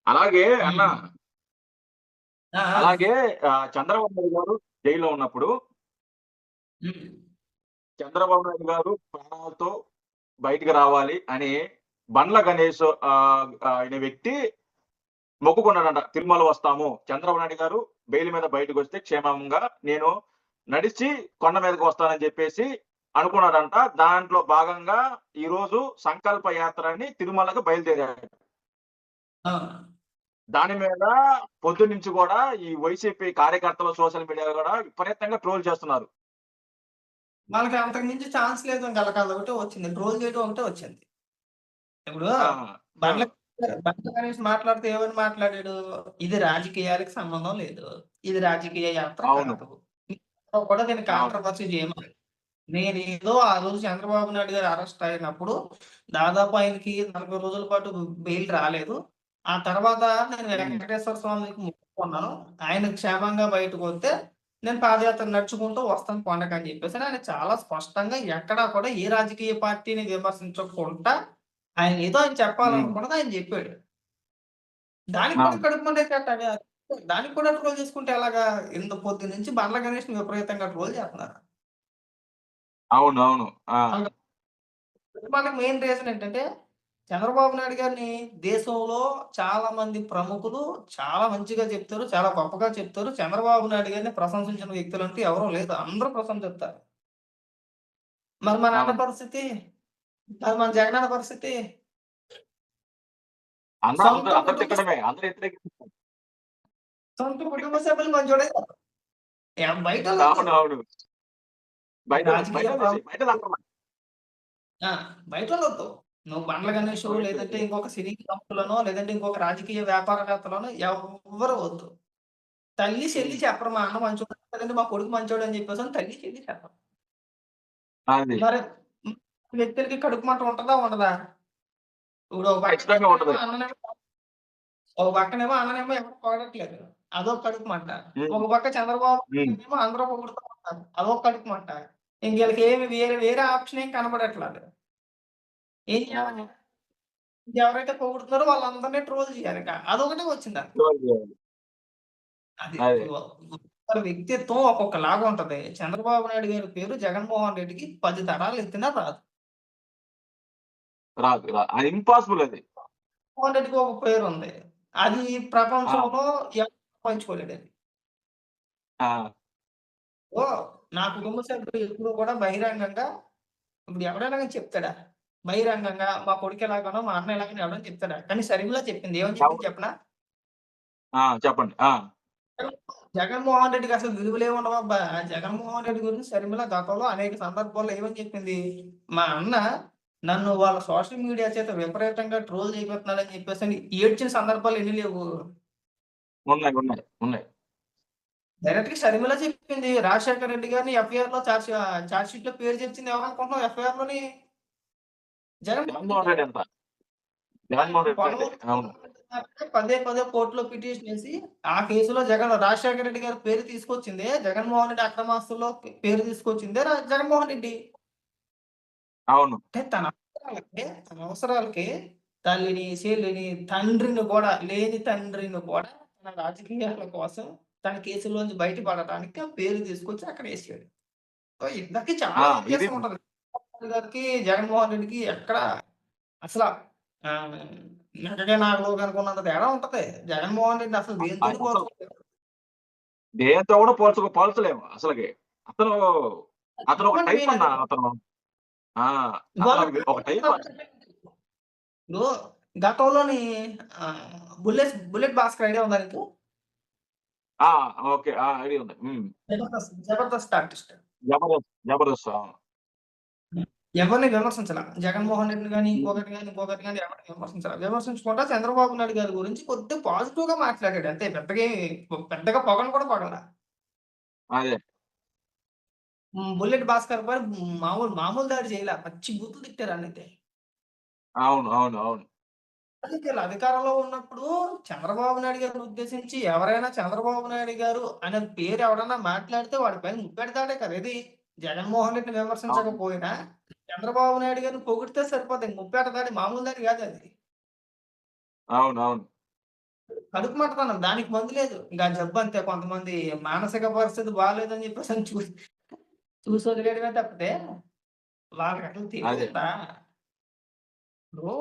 అలాగే అన్న, హ్మ్. ఆ! ఆ! అలాగే చంద్రబాబు నాయుడు గారు జైల్‌లో ఉన్నప్పుడు హ్మ్. చంద్రబాబు నాయుడు గారు ప్రాణాలతో బయటికి రావాలి అని బండ్ల గణేష్ అనే వ్యక్తి మొక్కుకున్నాడంట. తిరుమల వస్తాము. చంద్రబాబు నాయుడు గారు బెయిల్ మీద బయటకొస్తే క్షేమంగా నేను నడిచి కొండ మీదకి వస్తానని జెప్పేసి అనుకున్నాడంట. దాంట్లో భాగంగా ఈరోజు సంకల్ప యాత్ర అని తిరుమలకి బయలుదేరాడు. ఆ! దాని మీద పొద్దున్నుంచి గూడా ఈ వైసీపీ కార్యకర్తలు సోషల్ మీడియాలో గూడా విపరీతంగా ట్రోల్ చేస్తున్నారు. వాళ్ళకి అంతకు మించి ఛాన్స్ లేదు. ఇంక ఆళ్ళకదొకటే వచ్చింది. ట్రోల్ చేయడం ఒకటే వచ్చింది. ఇప్పుడు ఆ! ఆ! బండ్ల బండ్ల గణేష్ మాట్లాడుతూ ఏమని మాట్లాడాడు? ఇది రాజకీయాలకి సంబంధం లేదు. ఇది రాజకీయ యాత్ర అవును. కాదు. ఎవరు కూడా దీన్ని అవును. కాంట్రోవర్సీ చేయమని. నేనేదో ఆ రోజు చంద్రబాబు నాయుడు గారు అరెస్ట్ అయినప్పుడు దాదాపు ఆయనకి 40 రోజుల పాటు బెయిల్ రాలేదు. ఆ తర్వాత నేను హ్మ్. వెంకటేశ్వర స్వామికి మొక్కుకున్నాను. ఆయన క్షేమంగా బయటకొస్తే నేను పాదయాత్ర నడుచుకుంటూ వస్తాను కొండకని చెప్పేసని ఆయన చాలా స్పష్టంగా ఎక్కడా కూడా ఏ రాజకీయ పార్టీని విమర్శించకుండా ఆయన ఏదో ఆయన హ్మ్. చెప్పాలనుకున్నది ఆయన జెప్పాడు. దానికి కూడా అవును. కడుపు మండేటట్టు దానికి కూడా ట్రోల్ చేసుకుంటే ఎలాగా? ఇంత పొద్దున్నుంచి బండ్ల గణేష్‌ని విపరీతంగా ట్రోల్ చేస్తున్నారు. అవునవును. ఆ! మనకి మెయిన్ రీజన్ ఏంటంటే, చంద్రబాబు నాయుడు గారిని దేశంలో చాలా మంది ప్రముఖులు చాలా మంచిగా చెప్తారు. చాలా గొప్పగా చెప్తారు. చంద్రబాబు నాయుడు గారిని ప్రశంసించిన వ్యక్తులంటూ ఎవరు లేదు. అందరూ ప్రశంసిస్తారు. మరి మన అన్న అవును. పరిస్థితి? మరి మన జగనన్న పరిస్థితి? అందరూ సొంత అందరూ కుటుంబ తిట్టడమే. అందరూ వ్యతిరేకిస్తారు. సొంత కుటుంబ సభ్యులు మంచోడే కాదు. బయటోళ్ళొద్దు. అవునవును. రాజకీయ బయటోళ్ళేసి ప్రముఖులు బయటోళ్ళంటున్నా. ఆ! బయటోళ్ళొద్దు. నువ్వు బండ్ల గణేషో, లేదంటే బయటోళ్ళు. ఇంకొక సినీ ప్రముఖులనో, లేదంటే ఇంకొక రాజకీయ వ్యాపారవేత్తలనో ఎవ్వరు వద్దు. తల్లి, చెల్లి హ్మ్. చెప్పరు. మా అన్న మంచోడు, లేదంటే మా కొడుకు మంచోడు అని చెప్పేసని తల్లి, చెల్లి చెప్పరు. అది. మరి హ్మ్. వ్యక్తులకి కడుపు మంట ఉంటదా? ఉండదా? ఇప్పుడు ఒక ఖచ్చితంగా పక్కనేమో ఉంటది. అన్ననేమో ఎవరు పొగడట్లేదు. అదోక కడుపు మంట. హ్మ్. ఒక పక్క చంద్రబాబు హ్మ్. నాయుడునేమో అందరూ పొగుడుతా ఉన్నారు. అదోక కడుపు మంట. ఇంక ఈళ్ళకేమి వేరే వేరే ఆప్షన్ ఏం కనపడట్లేదు. ఏం చేయాలి? ఆ! ఎవరైతే పొగుడుతున్నారో వాళ్ళందరిని ట్రోల్ చేయాలిక. అదొకటే వచ్చిందాళ్ళకి. ట్రోల్ చేయాలి. అది అదే. ఇప్పుడు ఒక్కొక్కరి వ్యక్తిత్వం ఒక్కొక్కలాగా ఉంటది. చంద్రబాబు నాయుడు గారి పేరు జగన్మోహన్ రెడ్డికి 10 తరాలు ఎత్తినా రాదు. రాదు. అది ఇంపాసిబుల్ అది. జగన్మోహన్ రెడ్డికి ఒక పేరుంది. అది ఆ! ప్రపంచంలో ఎవరు సంపాదించుకోలేడది. ఆ! ఓహ్! నా కుటుంబ సభ్యులు ఎప్పుడూ కూడా బహిరంగంగా ఇప్పుడు ఎవరైనా గాని చెప్తాడా? బహిరంగంగా మా కొడుకు ఎలాగానో, మా అన్న ఎలాగనో ఎవరైనా చెప్తాడా? కానీ షర్మిల చెప్పింది. ఏమని చెప్పింది ఎవరు చెప్పనా? ఆ! చెప్పండి. ఆ! జగన్మోహన్ రెడ్డికి అసలు విలువలే ఉండవబ్బా! జగన్మోహన్ రెడ్డి గురించి షర్మిల గతంలో అనేక సందర్భాల్లో ఏమని చెప్పింది? మా అన్న నన్ను వాళ్ళ సోషల్ మీడియా చేత విపరీతంగా ట్రోల్ చేయిస్తున్నాడని చెప్పేసని ఏడ్చిన సందర్భాలు ఎన్ని లేవు. ఉన్నాయి. ఉన్నాయి. ఉన్నాయి. డైరెక్ట్‌గా షర్మిల చెప్పింది. రాజశేఖర్ రెడ్డి గారిని ఎఫ్ఐఆర్‌లో చార్జ్ షీట్‌లో పేరు చేర్చింది ఎవరనుకుంటున్నావు ఎఫ్ఐఆర్‌లోని? జగన్మోహన్ జగన్మోహన్ రెడ్డే. రెడ్డి అంట. ఆ! జగన్మోహన్ రెడ్డి. పొన్నూరు అవును. పదే పదే కోర్ట్‌లో పిటిషనేసి ఆ కేసులో రాజశేఖర రెడ్డి గారి పేరు తీసుకొచ్చిందే జగన్మోహన్ రెడ్డి అక్రమాస్తుల్లో పేరు తీసుకొచ్చిందే జగన్మోహన్ రెడ్డి. అవును. అంటే తన అవసరాలకి తల్లిని, చెల్లిని, తండ్రిని కూడా లేని తండ్రిని కూడా తన రాజకీయాల కోసం తన కేసులోంచి బయటపడటానికి ఆ పేరు తీసుకొచ్చి అక్కడేసాడు. సో, ఇద్దరికీ ఆ! చాలా ఇది వ్యత్యాసం ఉంటది. గారికి, జగన్మోహన్ రెడ్డికి ఎక్కడ అసల ఆహ్, నక్కకి, నాగలోకి అనుకున్నంత తేడా ఉంటది. జగన్మోహన్ రెడ్డి అసలు దేనితోని అసలు పోల్చుకోలేరు. దేనితో కూడా పోల్చలేము అసలకి. అతను, అతను ఒక గవర్నమెంట్ టైప్ మెయిన్ అన్న అదే. అతను. ఆ! అతను ఇవాళ ఒక టైప్. ఇప్పుడు గతంలోని బుల్లెట్ భాస్కర్ ఐడియా ఉందా నీకు? ఆ! ఓకే. ఆ! ఐడియా ఉంది. హ్మ్. జబర్దస్త్ ఆర్టిస్ట్. జబర్దస్త్. జబర్దస్త్. అవును. హ్మ్. ఎవరిని విమర్శించల. జగన్మోహన్ రెడ్డిని గాని, హ్మ్. ఇంకొకరిని గాని ఎవరిని విమర్శించల. విమర్శించకుండా చంద్రబాబు నాయుడు గారి గురించి కొద్దిగా పాజిటివ్‌గా మాట్లాడాడు అంతే. పెద్దగా పొగడను కూడా పొగడల. అదే. బుల్లెట్ భాస్కర్ పై మామూలు దాడి చేయలా. పచ్చి బూతులు తిట్టారు ఆడినైతే. అవును. అవును. అవును. రాజకీయాలు అధికారంలో ఉన్నప్పుడు చంద్రబాబు నాయుడు గారిని ఉద్దేశించి ఎవరైనా చంద్రబాబు నాయుడు గారు అనే పేరు ఎవడన్నా మాట్లాడితే వాడి పైన ముప్పెడతాడే కదా! ఏది జగన్మోహన్ రెడ్డిని అవును. విమర్శించకపోయినా చంద్రబాబు నాయుడు గారిని పొగిడితే సరిపోద్ది. ముప్పెట దాడి మామూలు దాడి కాదది. అవునవును. కడుపు మంటదనం. దానికి మందు లేదు. ఇంకా జబ్బు అంతే. కొంతమంది మానసిక పరిస్థితి బాలేదని చెప్పేసని చూసి వదిలేయడమే తప్పితే వాళ్ళకసలు అదే. తెలివుందా? ఇప్పుడు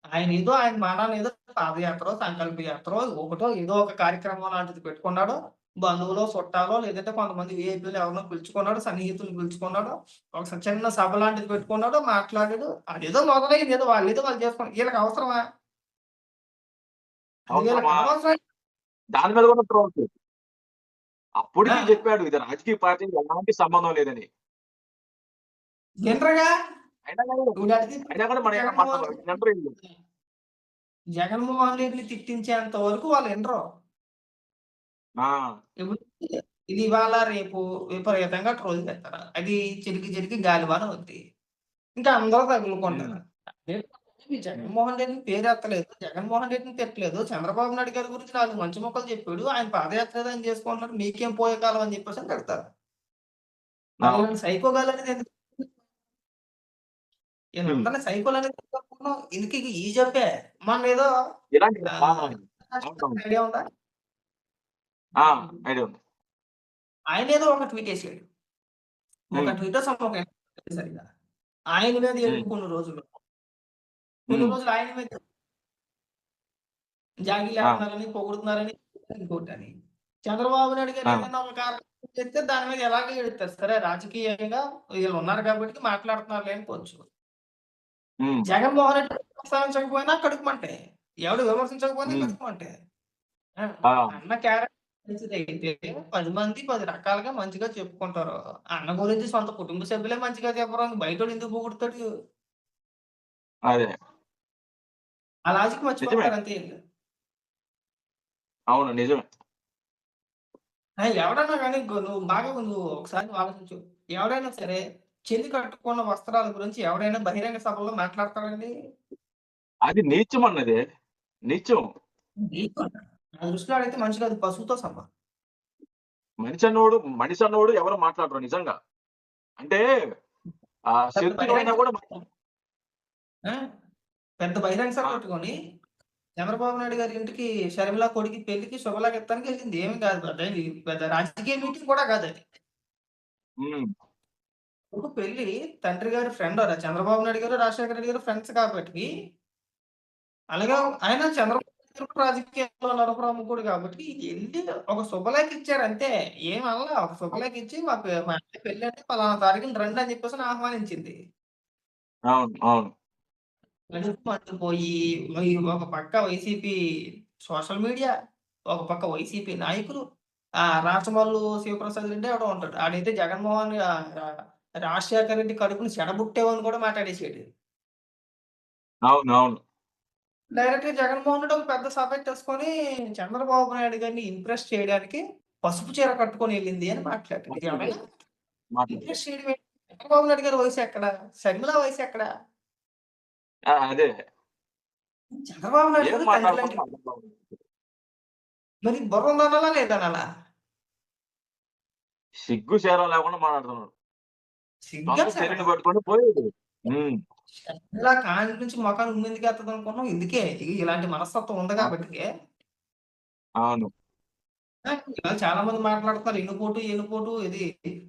ఆయనేదో ఆయన మనానేదో పాదయాత్రో, సంకల్ప యాత్రో, ఒకటో ఏదో ఒక కార్యక్రమం లాంటిది పెట్టుకున్నాడు. బంధువులో, చుట్టాలో లేదంటే కొంతమంది వీఐపీలు ఎవరినో పిలుచుకున్నాడు. సన్నిహితులను పిలుచుకున్నాడు. ఒక చిన్న సభ లాంటిది పెట్టుకున్నాడు. మాట్లాడాడు. అదేదో మొదలైంది. ఏదో వాళ్ళేదో వాళ్ళు చేసుకున్నారు. ఈళ్ళకి అవసరమా? అది వీళ్ళకి అవసరమా? అనవసరం. దాని మీద కూడా ట్రోల్స్. ఆ! అప్పటికి చెప్పాడు ఇది రాజకీయ పార్టీకి ఎలాంటి సంబంధం లేదని. వినరుగా. అయినా గాని అయినా కూడా మన జగన్మోహన్ వినరు ఈళ్ళు. జగన్మోహన్ రెడ్డిని తిట్టించేంత వరకు వాళ్ళు వినరు. ఆ! ఇప్పుడు ఇది ఇవాళ రేపు విపరీతంగా ట్రోల్ చేస్తారు. అది చిలికి చిలికి గాలివాన అవుద్ది. ఇంకా అందరూ హ్మ్. తగులుకుంటారు. అదే ఈ జగన్మోహన్ రెడ్డిని పేరెత్తలేదు. జగన్మోహన్ రెడ్డిని తిట్టలేదు. చంద్రబాబు నాయుడు గారి గురించి 4 మంచి ముక్కలు చెప్పాడు. ఆయన పాదయాత్ర ఏదో ఆయన చేసుకుంటున్నాడు. మీకేం పోయే కాలం అని చెప్పేసని తిడతారు. మరి అవును. ఈళ్ళని సైకోగాలనేది ఎందుకు? హ్మ్. ఈళ్ళందరిని సైకోలనేది ఎందుకు అనుకున్నాం? ఈళ్ళకి ఈ జబ్బే. మొన్నేదో ఇలాంటి ఆ! ఆహ్, అవునవును. ఐడియా ఉందా? ఆ! ఐడియా ఉంది. ఆయనేదో ఒక ట్వీట్ ఏసాడు. ఒక హ్మ్. ట్వీటో సరిగ్గా. ఆయన మీద హ్మ్. కొన్ని రోజులు. కొన్ని హ్మ్. రోజులు ఆయన మీద ఆ! జాగీలేస్తున్నారని, పొగుడుతున్నారని, ఇంకోటని. చంద్రబాబు నాయుడు గారు ఆ! ఏదైనా ఒక కారణం చెప్తే దాని మీద ఎలాగో ఎడుతారు. సరే రాజకీయంగా వీళ్ళున్నారు కాబట్టి మాట్లాడుతున్నారులే అనుకోవచ్చు. హ్మ్. జగన్మోహన్ రెడ్డి ప్రస్తావించకపోయినా కడుపుమంటే. ఎవడు విమర్శించకపోయినా హ్మ్. కడుపుమంటే. ఆ! ఆ! అన్న క్యారెక్టర్ మంచిదైతే 10 మంది 10 రకాలుగా మంచిగా చెప్పుకుంటారు. అన్న గురించి సొంత కుటుంబ సభ్యులే మంచిగా చెప్పరు. బయటోడు ఎందుకు పొగుడుతాడు? అదే. ఆ లాజిక్ నిజమే. మర్చిపోతున్నారు అంతే ఈళ్ళు. అవును. నిజమే. ఎవడన్నా గాని నువ్వు ఒకసారి ఆలోచించు. ఎవడైనా సరే చెల్లి కట్టుకున్న వస్త్రాల గురించి ఎవడైనా బహిరంగ సభలో మాట్లాడతాడండి? అది నీచమన్నదే. నీచం. నీకు నా దృష్టిలో అడైతే మనిషి కాదు పశువుతో సమానం. మనిషన్నోడు ఎవరు మాట్లాడరు నిజంగా. అంటే పెద్ద బహిరంగ శత్రువైనా సభ కూడా ఆ! పెద్ద బహిరంగ సభ ఆ! పెట్టుకొని చంద్రబాబు నాయుడు గారి ఇంటికి షర్మిల కొడుకు పెళ్ళికి శుభలేఖిత్తానికి ఎళ్ళింది. ఏమి కాదు పెద్ద రాజకీయ మీటింగ్ కూడా కాదది. హ్మ్. కొడుకు పెళ్లి తండ్రి గారి ఫ్రెండ్ చంద్రబాబు నాయుడు గారు, రాజశేఖర రెడ్డి గారు ఫ్రెండ్స్ కాబట్టి అలాగే ఆయన చంద్రబాబు నాయుడు కూడా రాజకీయాల్లో ప్రముఖుడు కాబట్టి ఎళ్లి ఒక శుభలేఖ ఇచ్చారు అంతే. ఏం అనలా. ఒక శుభలేఖ ఇచ్చి మా అన్నయ్య పెళ్ళండి పలానా తారీఖున రండి అని చెప్పేసని ఆహ్వానించింది. అవును. అవును. కడుపు మండిపోయి ఒక పక్క వైసీపీ సోషల్ మీడియా, ఒక పక్క వైసీపీ నాయకులు, రాచమల్లు శివప్రసాద్ రెడ్డి ఎవడో ఉంటాడు. ఆడైతే రాజశేఖర రెడ్డి కడుపుని చెడబుట్టావని కూడా మాట్లాడేసాడు. అవునవును. డైరెక్ట్‌గా జగన్మోహన్ రెడ్డి ఒక పెద్ద సభెట్టేసుకొని చంద్రబాబు నాయుడు గారిని ఇంప్రెస్ చేయడానికి పసుపు చీర కట్టుకొని ఎళ్ళింది అని మాట్లాడాడు. ఇది మాట్లాడారు. ఎవడైనా మాట్లాడారు. ఇంప్రెస్ చేయడం ఏంటి? చంద్రబాబు నాయుడు గారి వయసెక్కడ? షర్మిల వయసెక్కడ? ఆ! అదే. చంద్రబాబు నాయుడు ఏం గారు తండ్రి లాంటి మాట్లాడుతున్నారో అర్థం కావట్లేదు. మరి బుర్ర ఉందనాలా? లేదనాలా? సిగ్గు, శరం లేకుండా మాట్లాడుతున్నాడు. సిగ్గా సొంత చెల్లిని శరమా? పట్టుకొని పోయేది. హ్మ్. షర్మిల కాళ్ళ నుంచి మొఖానికి ఉమ్మెందుకేత్తదనుకున్నావు? ఇందుకే. ఇలాంటి మనస్తత్వం ఉంది ఆ! కాబట్టికే. అవును. ఇవాళ చాలా మంది మాట్లాడుతున్నారు. ఎన్నుపోటు ఇది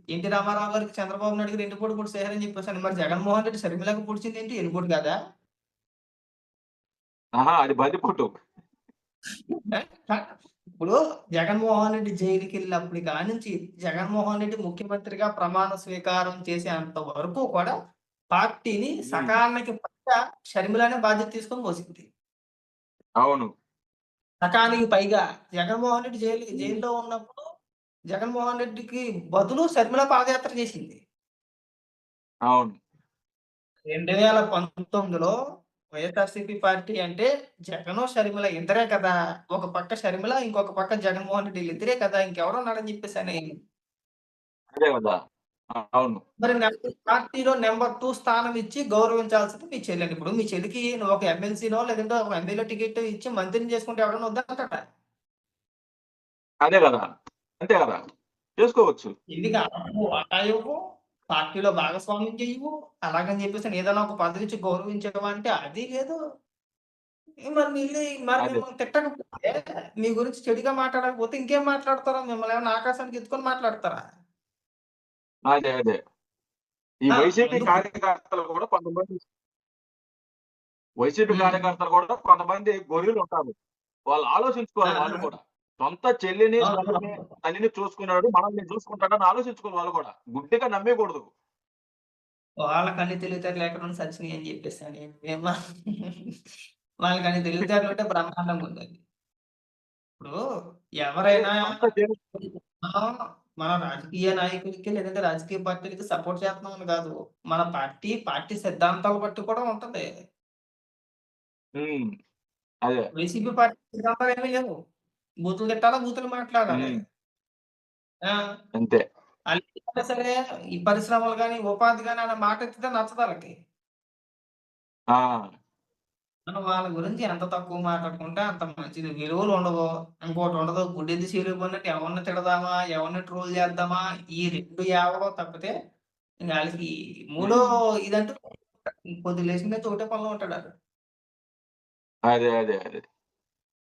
ఎన్టీ రామారావు గారికి చంద్రబాబు నాయుడు గారు ఎన్నుపోటు పొడిచారని చెప్పేసని. మరి జగన్మోహన్ రెడ్డి షర్మిలకి పొడిచిందేంటి? ఎన్నుపోటు కాదా? ఆహా! అది బందిపోటు. ఇప్పుడు జగన్మోహన్ రెడ్డి జైలుకెళ్ళినప్పుడు కానించి జగన్మోహన్ రెడ్డి ముఖ్యమంత్రిగా ప్రమాణ స్వీకారం చేసేంత వరకు కూడా పార్టీని హ్మ్. సకాలనికి పైగా షర్మిలనే బాధ్యత తీసుకొని మోసింది. అవును. సకానికి పైగా జగన్మోహన్ రెడ్డి హ్మ్. జైల్‌లో ఉన్నప్పుడు జగన్మోహన్ రెడ్డికి బదులు షర్మిల పాదయాత్ర చేసింది. అవును. 2019లో వైఎస్ఆర్‌సీపీ పార్టీ అంటే జగను, షర్మిల ఇద్దరే కదా! ఒక పక్క షర్మిల, ఇంకొక పక్క జగన్మోహన్ రెడ్డి ఈళ్ళిద్దరే కదా! ఇంకెవరున్నారని చెప్పేసని. అదే గదా! అవును. మరి పార్టీలో నంబర్ 2 స్థానం ఇచ్చి గౌరవించాల్సింది మీ చెల్లిని. ఇప్పుడు మీ చెల్లికి నువ్వు ఒక ఎమ్మెల్సీనో లేదంటే ఒక ఎంపీలో టికెట్ ఇచ్చి మంత్రిని చేసుకుంటే ఎవడన్నా వద్దంటాడా? అదే గదా! అంతే గదా! చేసుకోవచ్చు. ఎందుకు నువ్వు వాటా ఇవ్వు, పార్టీలో భాగస్వామ్యం చెయ్యవు, అలాగని చెప్పేసి ఏదైనా ఒక పదవి ఇచ్చి గౌరవించడం అంటే అది లేదు. మరి మరి అదే. మిమ్మల్ని తిట్టకపోతే, మీ గురించి చెడుగా మాట్లాడకపోతే ఇంకేం మాట్లాడతారు? మిమ్మల్ని ఏమన్నా ఆకాశానికి ఎత్తుకొని మాట్లాడతారా? అదే. ఈ ఆ! వైసీపీ ముందు కార్యకర్తలు కూడా కొంతమంది వైసీపీ హ్మ్. కార్యకర్తలు కూడా కొంతమంది గొర్రెలుంటారు. వాళ్ళు ఆ! ఆలోచించుకోవాలి వాళ్ళు ఆ! కూడా. సొంత చెల్లిని, అవును. తల్లిని తల్లిని చూసుకున్నాడు. మనల్ని చూసుకుంటాడని ఆలోచించుకోవాలి వాళ్ళు కూడా. గుడ్డిగా నమ్మేయకూడదు. వాళ్ళకన్ని తెలివితేటలు ఎక్కడుండి సచ్చినయి అని జెప్పేసని. వాళ్ళకన్ని తెలివితేటలుంటే బ్రహ్మాండంగుండేది. ఇప్పుడు అదే ఎవరైనా సొంత చెల్లి మనం మన రాజకీయ నాయకులకి లేదంటే రాజకీయ పార్టీలకి సపోర్ట్ చేస్తున్నామని గాదు. మన పార్టీ సిద్ధాంతాల బట్టి కూడా ఉంటది. హ్మ్. అదే. వైసీపీ పార్టీ సిద్ధాంతాలేమి లేవు. బూతులు తిట్టాలా, బూతులు మాట్లాడాలి. హ్మ్. ఆ! అంతే. ఆళ్ళేమైనా సరే ఈ పరిశ్రమలు గాని, ఉపాధి గాని అనే మాటెత్తితే నచ్చదాళ్ళకి. ఆ! మనం వాళ్ళ గురించి ఎంత తక్కువ మాట్లాడుకుంటే అంత మంచిది. విలువలుండవు. ఇంకోటుండదు. గుడ్డెద్దు చెరువు పడినట్టు ఎవరిని తిడదామా, ఎవరిని ట్రోల్ చేద్దామా, ఈ 2 యావలో తప్పితే ఇంక ఆళ్ళకి మూడో హ్మ్. ఇదంటూ పొద్దున్న లేచిన నుంచి ఒకటే పనిలో ఉంటాడాడు. అదే.